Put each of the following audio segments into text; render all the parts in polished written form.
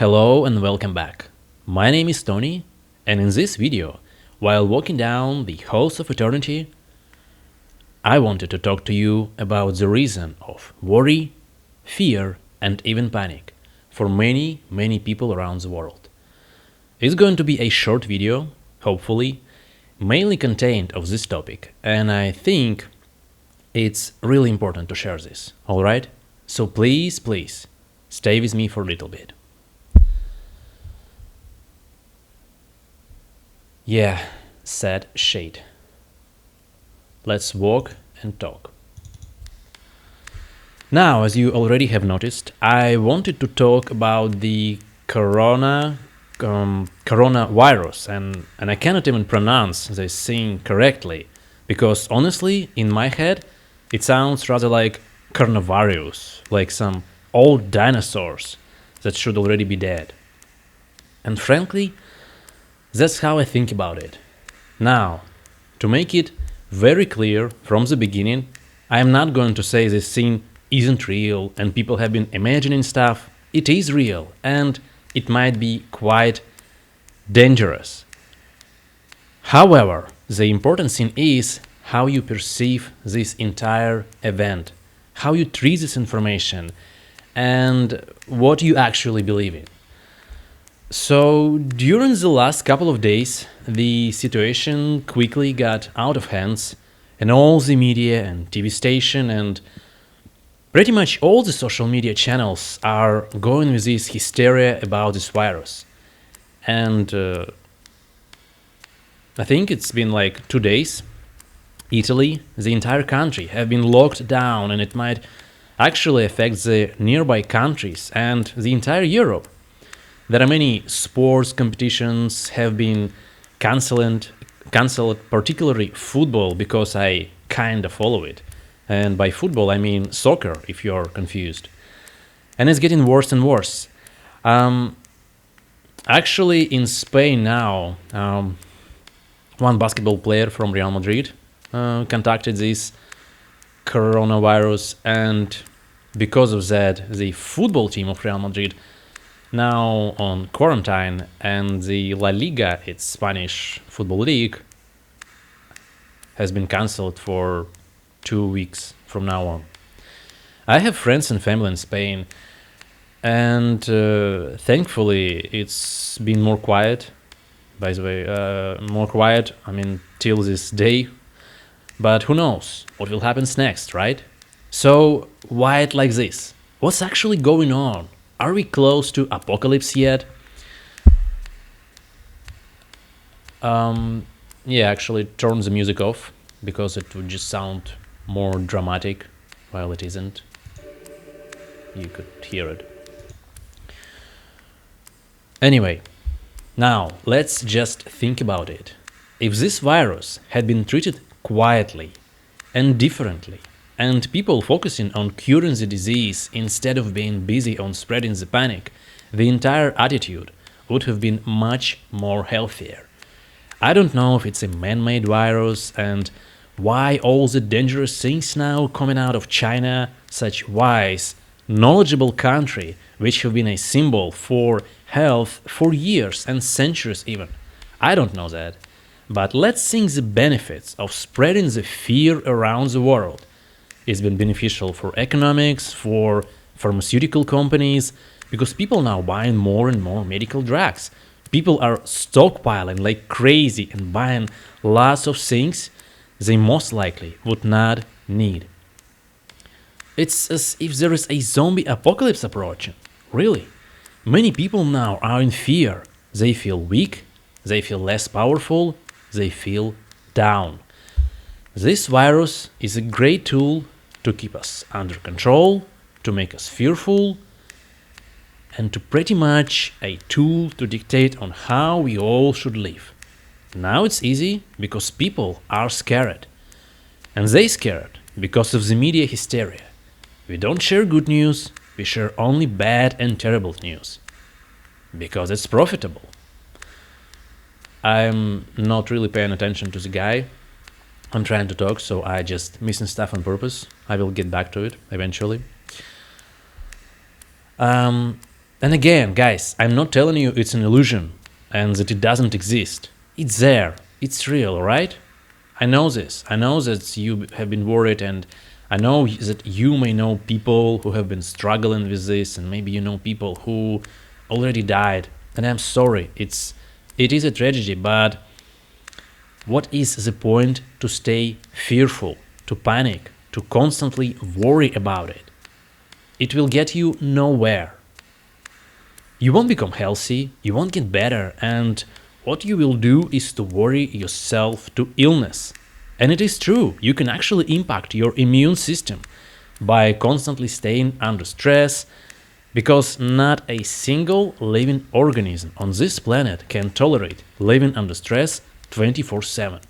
Hello and welcome back. My name is Tony, and in this video, while walking down the halls of eternity, I wanted to talk to you about the reason of worry, fear, and even panic for many people around the world. It's going to be a short video, hopefully, mainly contained of this topic, and I think it's really important to share this, alright? So please, stay with me for a little bit. Yeah, said Shade. Let's walk and talk. Now, as you already have noticed, I wanted to talk about the coronavirus, and I cannot even pronounce this thing correctly, because honestly, in my head, it sounds rather like coronavirus, like some old dinosaurs that should already be dead. And frankly, that's how I think about it. Now, to make it very clear from the beginning, I am not going to say this thing isn't real and people have been imagining stuff. It is real and it might be quite dangerous. However, the important thing is how you perceive this entire event, how you treat this information, and what you actually believe in. So, during the last couple of days, the situation quickly got out of hands, and all the media and TV station and pretty much all the social media channels are going with this hysteria about this virus. And I think it's been like 2 days. Italy, the entire country, have been locked down, and it might actually affect the nearby countries and the entire Europe. There are many sports competitions have been cancelled, particularly football, because I kinda follow it. And by football, I mean soccer, if you're confused. And it's getting worse and worse. Actually, in Spain now, one basketball player from Real Madrid contacted this coronavirus, and because of that, the football team of Real Madrid now on quarantine, and the La Liga, its Spanish football league, has been cancelled for 2 weeks from now on. I have friends and family in Spain, and thankfully it's been more quiet. By the way, more quiet, I mean, till this day. But who knows what will happen next, right? So, why it like this? What's actually going on? Are we close to apocalypse yet? Yeah, actually turn the music off, because it would just sound more dramatic while it isn't. You could hear it. Anyway, now let's just think about it. If this virus had been treated quietly and differently, and people focusing on curing the disease instead of being busy on spreading the panic, the entire attitude would have been much more healthier. I don't know if it's a man-made virus and why all the dangerous things now coming out of China, such wise, knowledgeable country which have been a symbol for health for years and centuries even. I don't know that. But let's think the benefits of spreading the fear around the world. It's been beneficial for economics, for pharmaceutical companies, because people now buying more and more medical drugs. People are stockpiling like crazy and buying lots of things they most likely would not need. It's as if there is a zombie apocalypse approaching. Really. Many people now are in fear. They feel weak, they feel less powerful, they feel down. This virus is a great tool to keep us under control, to make us fearful, and to pretty much a tool to dictate on how we all should live. Now it's easy because people are scared. And they scared because of the media hysteria. We don't share good news, we share only bad and terrible news. Because it's profitable. I'm not really paying attention to the guy. I'm trying to talk, so I just missing stuff on purpose. I will get back to it eventually. And again, guys, I'm not telling you it's an illusion and that it doesn't exist. It's there. It's real, right? I know this. I know that you have been worried, and I know that you may know people who have been struggling with this, and maybe you know people who already died. And I'm sorry. It is a tragedy, but what is the point to stay fearful, to panic, to constantly worry about it? It will get you nowhere. You won't become healthy, you won't get better, and what you will do is to worry yourself to illness. And it is true, you can actually impact your immune system by constantly staying under stress, because not a single living organism on this planet can tolerate living under stress 24/7.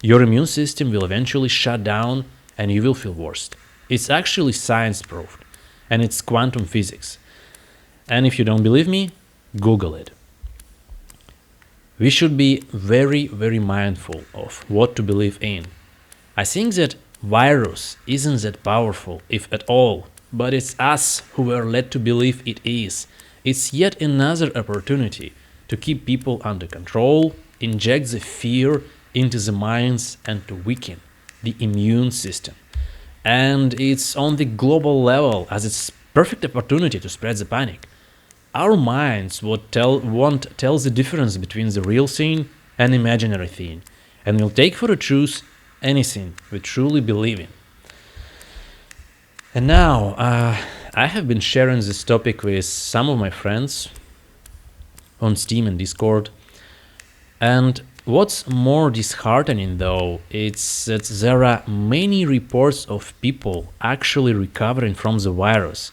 Your immune system will eventually shut down and you will feel worse. It's actually science proved, and it's quantum physics. And if you don't believe me, Google it. We should be very, very mindful of what to believe in. I think that virus isn't that powerful, if at all, but it's us who were led to believe it is. It's yet another opportunity to keep people under control, inject the fear into the minds, and to weaken the immune system. And it's on the global level, as it's perfect opportunity to spread the panic. Our minds won't tell the difference between the real thing and imaginary thing, and will take for a truth anything we truly believe in. And now, I have been sharing this topic with some of my friends on Steam and Discord, and what's more disheartening though, it's that there are many reports of people actually recovering from the virus.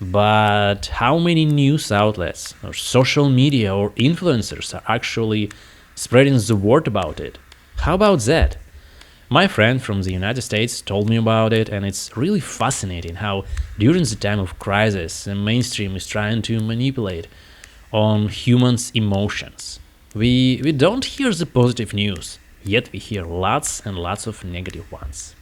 But how many news outlets or social media or influencers are actually spreading the word about it? How about that? My friend from the United States told me about it, and it's really fascinating how during the time of crisis the mainstream is trying to manipulate on humans' emotions. We don't hear the positive news, yet we hear lots and lots of negative ones.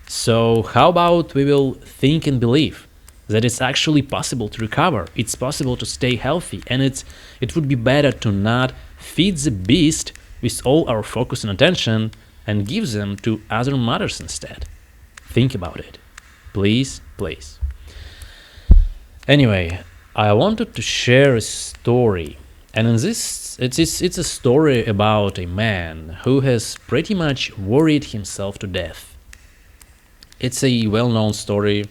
So how about we will think and believe that it's actually possible to recover, it's possible to stay healthy, and it would be better to not feed the beast with all our focus and attention and give them to other matters instead. Think about it. Please, please. Anyway, I wanted to share a story, and in this, it's a story about a man who has pretty much worried himself to death. It's a well-known story.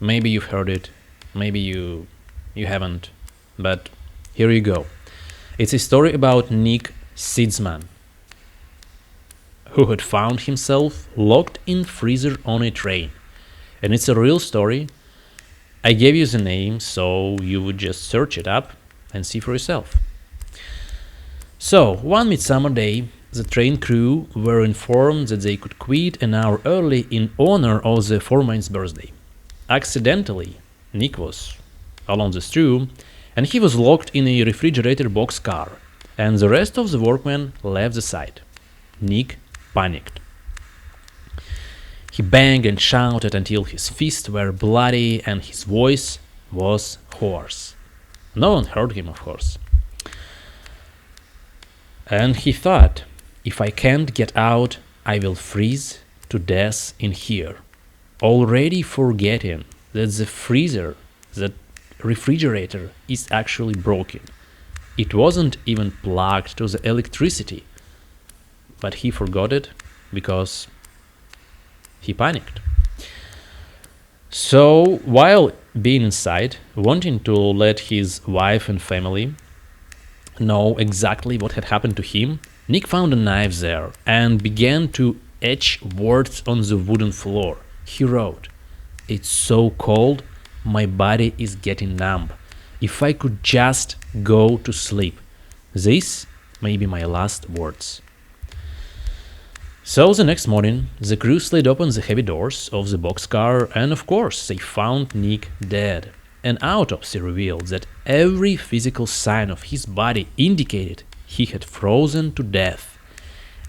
Maybe you've heard it, maybe you haven't, but here you go. It's a story about Nick Seedsman, who had found himself locked in freezer on a train. And it's a real story. I gave you the name, so you would just search it up and see for yourself. So, one midsummer day, the train crew were informed that they could quit an hour early in honor of the foreman's birthday. Accidentally, Nick was along the stream, and he was locked in a refrigerator boxcar, and the rest of the workmen left the site. Nick panicked. He banged and shouted until his fists were bloody and his voice was hoarse. No one heard him, of course. And he thought, if I can't get out, I will freeze to death in here. Already forgetting that the freezer, that refrigerator, is actually broken. It wasn't even plugged to the electricity, but he forgot it because he panicked. So, while being inside, wanting to let his wife and family know exactly what had happened to him, Nick found a knife there and began to etch words on the wooden floor. He wrote, "It's so cold, my body is getting numb. If I could just go to sleep. This may be my last words." So the next morning, the crew slid open the heavy doors of the boxcar, and of course they found Nick dead. An autopsy revealed that every physical sign of his body indicated he had frozen to death.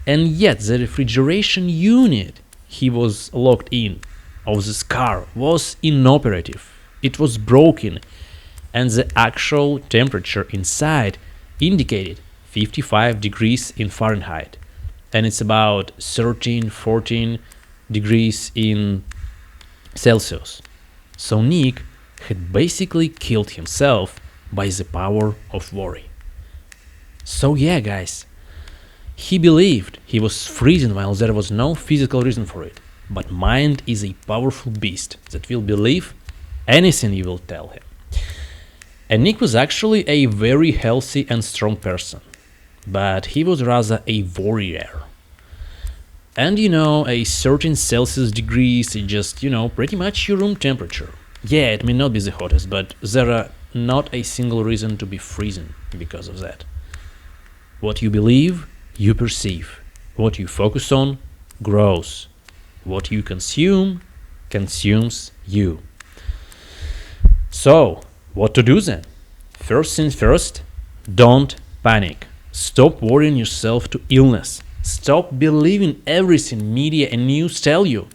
And yet the refrigeration unit he was locked in of this car was inoperative. It was broken, and the actual temperature inside indicated 55 degrees in Fahrenheit, and it's about 13, 14 degrees in Celsius. So Nick had basically killed himself by the power of worry. So yeah, guys, he believed he was freezing while there was no physical reason for it. But mind is a powerful beast that will believe anything you will tell him. And Nick was actually a very healthy and strong person, but he was rather a warrior. And a certain Celsius degrees is just, pretty much your room temperature. Yeah, it may not be the hottest, but there are not a single reason to be freezing because of that. What you believe, you perceive. What you focus on, grows. What you consume, consumes you. So, what to do then? First things first, don't panic. Stop worrying yourself to illness. Stop believing everything media and news tell you.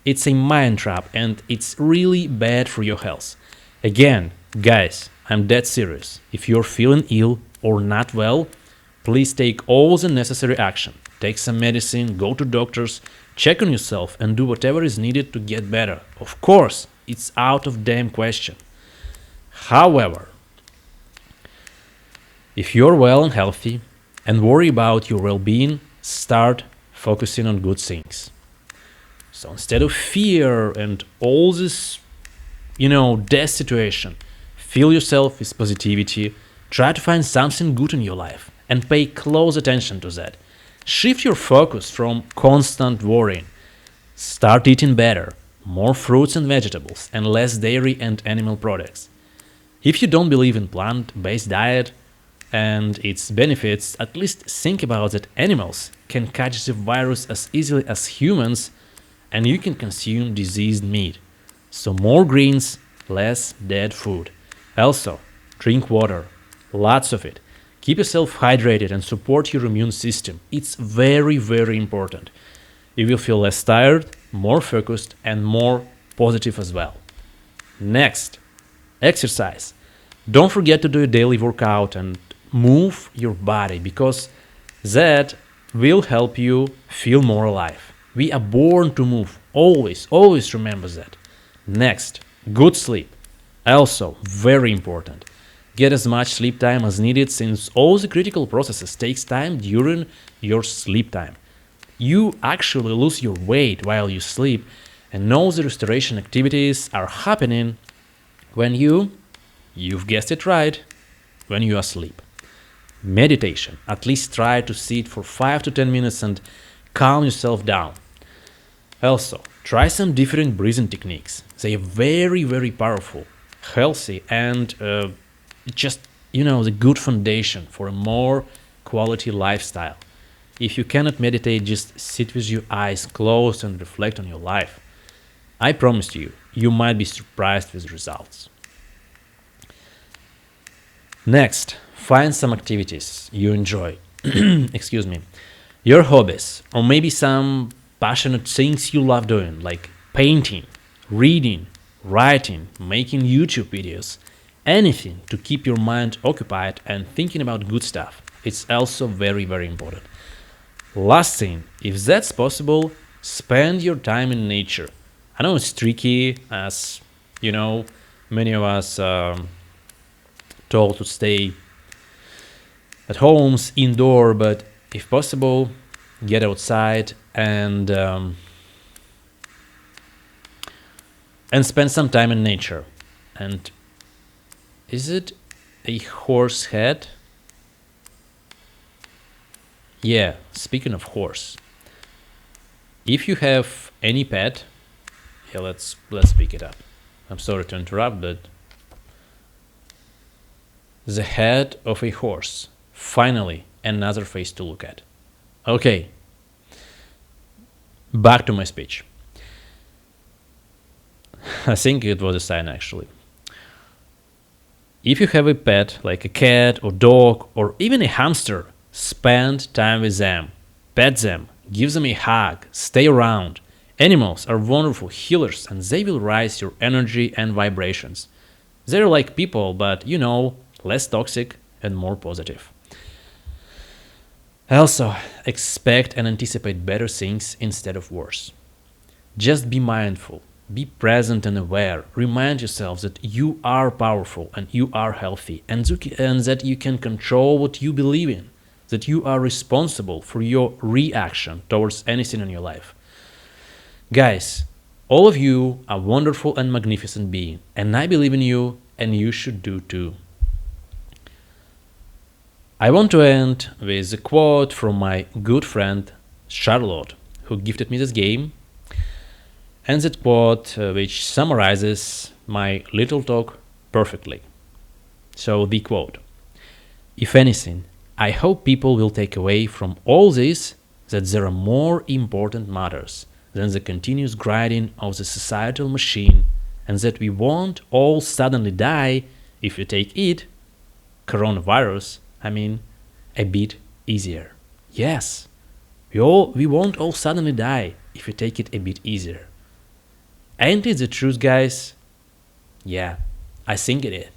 It's a mind trap and it's really bad for your health. Again, guys, I'm dead serious. If you're feeling ill or not well, please take all the necessary action. Take some medicine, go to doctors, check on yourself and do whatever is needed to get better. Of course, it's out of damn question. However, if you're well and healthy and worry about your well-being, start focusing on good things. So instead of fear and all this, death situation, fill yourself with positivity, try to find something good in your life and pay close attention to that. Shift your focus from constant worrying. Start eating better, more fruits and vegetables, and less dairy and animal products. If you don't believe in plant-based diet and its benefits, at least think about that animals can catch the virus as easily as humans and you can consume diseased meat. So more greens, less dead food. Also, drink water, lots of it. Keep yourself hydrated and support your immune system. It's very, very important. You will feel less tired, more focused, and more positive as well. Next, exercise. Don't forget to do a daily workout and move your body because that will help you feel more alive. We are born to move. Always, always remember that. Next, good sleep. Also, very important. Get as much sleep time as needed since all the critical processes takes time during your sleep time. You actually lose your weight while you sleep and all the restoration activities are happening when you've guessed it right, when you are asleep. Meditation. At least try to sit for 5 to 10 minutes and calm yourself down. Also, try some different breathing techniques. They are very, very powerful, healthy, and just, the good foundation for a more quality lifestyle. If you cannot meditate, just sit with your eyes closed and reflect on your life. I promise you, you might be surprised with results. Next, find some activities you enjoy. Excuse me. Your hobbies, or maybe some passionate things you love doing, like painting, reading, writing, making YouTube videos, anything to keep your mind occupied and thinking about good stuff. It's also very, very important. Last thing, if that's possible, spend your time in nature. I know it's tricky, as many of us told to stay at homes indoor, but if possible, get outside and spend some time in nature. And is it a horse head? Yeah, speaking of horse, if you have any pet, yeah, let's pick it up. I'm sorry to interrupt, but the head of a horse. Finally, another face to look at. Okay, back to my speech. I think it was a sign actually. If you have a pet like a cat or dog or even a hamster, spend time with them, pet them, give them a hug, stay around. Animals are wonderful healers and they will raise your energy and vibrations. They're like people, but less toxic and more positive. Also, expect and anticipate better things instead of worse. Just be mindful, be present and aware. Remind yourself that you are powerful and you are healthy, and that you can control what you believe in, that you are responsible for your reaction towards anything in your life. Guys, all of you are wonderful and magnificent beings, and I believe in you, and you should do too. I want to end with a quote from my good friend Charlotte, who gifted me this game, and that quote which summarizes my little talk perfectly. So, the quote: "If anything, I hope people will take away from all this that there are more important matters than the continuous grinding of the societal machine, and that we won't all suddenly die if we take it, coronavirus, a bit easier." Yes, we won't all suddenly die if we take it a bit easier. Ain't it the truth, guys? Yeah, I think it is.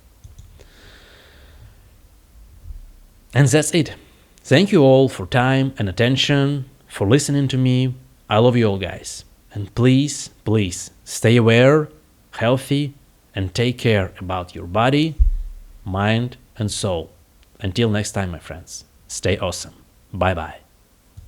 And that's it. Thank you all for time and attention, for listening to me. I love you all, guys. And please, please, stay aware, healthy, and take care about your body, mind, and soul. Until next time, my friends, stay awesome. Bye bye.